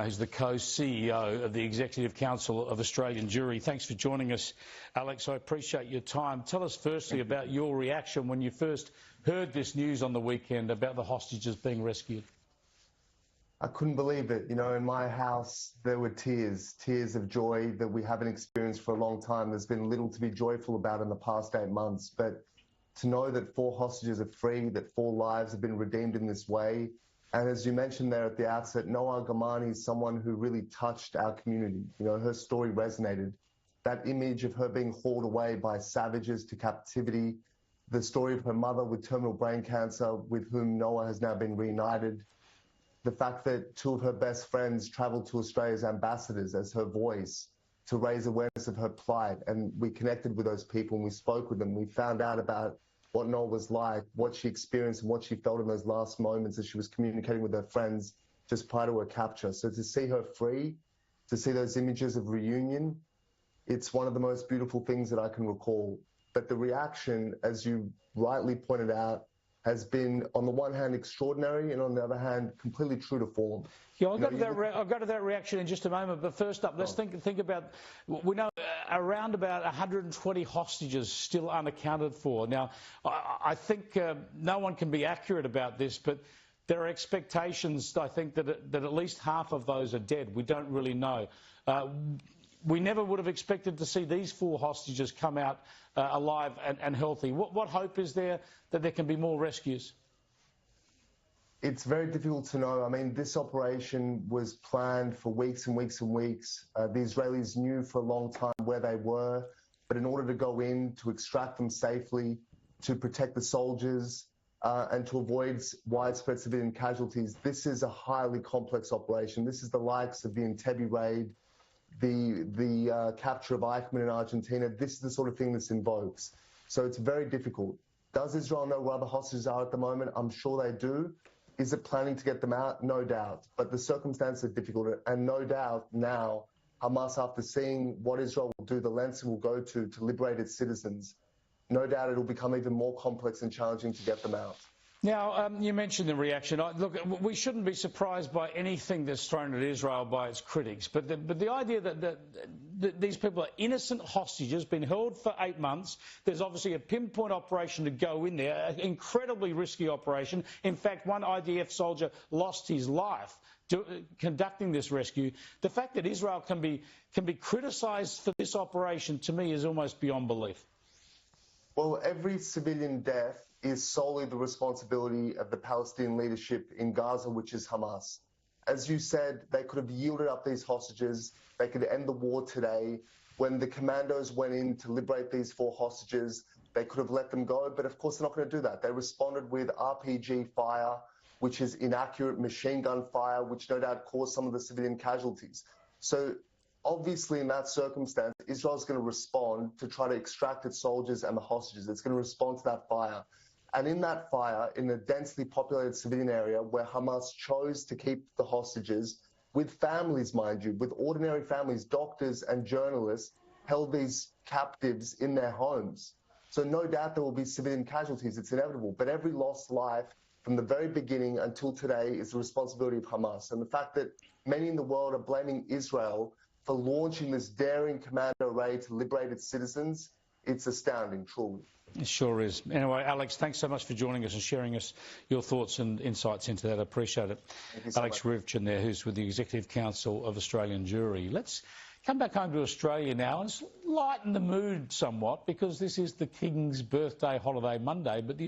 Who's the co-CEO of the Executive Council of Australian Jewry. Thanks for joining us, Alex. I appreciate your time. Tell us firstly about your reaction when you first heard this news on the weekend about the hostages being rescued. I couldn't believe it. You know, in my house, there were tears of joy that we haven't experienced for a long time. There's been little to be joyful about in the past 8 months, but to know that 4 hostages are free, that 4 lives have been redeemed in this way. And as you mentioned there at the outset, Noah Gamani is someone who really touched our community. You know, her story resonated. That image of her being hauled away by savages to captivity, the story of her mother with terminal brain cancer, with whom Noah has now been reunited, the fact that 2 of her best friends traveled to Australia as ambassadors, as her voice, to raise awareness of her plight. And we connected with those people and we spoke with them. We found out about what Noah was like, what she experienced and what she felt in those last moments as she was communicating with her friends just prior to her capture. So to see her free, to see those images of reunion, it's one of the most beautiful things that I can recall. But the reaction, as you rightly pointed out, has been, on the one hand, extraordinary, and on the other hand, completely true to form. Yeah, I'll go to that reaction in just a moment. But first up, let's think about, we know around about 120 hostages still unaccounted for. Now, I think no one can be accurate about this, but there are expectations, I think, that at least half of those are dead. We don't really know. We never would have expected to see these 4 hostages come out alive and healthy. What hope is there that there can be more rescues? It's very difficult to know. I mean, this operation was planned for weeks and weeks and weeks. The Israelis knew for a long time where they were, but in order to go in, to extract them safely, to protect the soldiers, and to avoid widespread civilian casualties, this is a highly complex operation. This is the likes of the Entebbe raid, the capture of Eichmann in Argentina. This is the sort of thing this invokes. So it's very difficult. Does Israel know where the hostages are at the moment? I'm sure they do. Is it planning to get them out? No doubt. But the circumstances are difficult. And no doubt now, Hamas, after seeing what Israel will do, the lengths it will go to liberate its citizens, no doubt it'll become even more complex and challenging to get them out. Now, you mentioned the reaction. Look, we shouldn't be surprised by anything that's thrown at Israel by its critics. But the idea that these people are innocent hostages, been held for 8 months, there's obviously a pinpoint operation to go in there, an incredibly risky operation. In fact, one IDF soldier lost his life conducting this rescue. The fact that Israel can be criticised for this operation, to me, is almost beyond belief. Well, every civilian death is solely the responsibility of the Palestinian leadership in Gaza, which is Hamas. As you said, they could have yielded up these hostages. They could end the war today. When the commandos went in to liberate these 4 hostages, they could have let them go. But of course, they're not going to do that. They responded with RPG fire, which is inaccurate machine gun fire, which no doubt caused some of the civilian casualties. So obviously, in that circumstance, Israel is going to respond to try to extract its soldiers and the hostages. It's going to respond to that fire. And in that fire, in a densely populated civilian area where Hamas chose to keep the hostages, with families, mind you, with ordinary families, doctors and journalists held these captives in their homes. So no doubt there will be civilian casualties. It's inevitable. But every lost life from the very beginning until today is the responsibility of Hamas. And the fact that many in the world are blaming Israel for launching this daring commando raid to liberate its citizens, it's astounding, truly. It sure is. Anyway, Alex, thanks so much for joining us and sharing us your thoughts and insights into that. I appreciate it. Alex Ryvchin there, who's with the Executive Council of Australian Jewry. Let's come back home to Australia now and lighten the mood somewhat, because this is the King's birthday holiday Monday, but the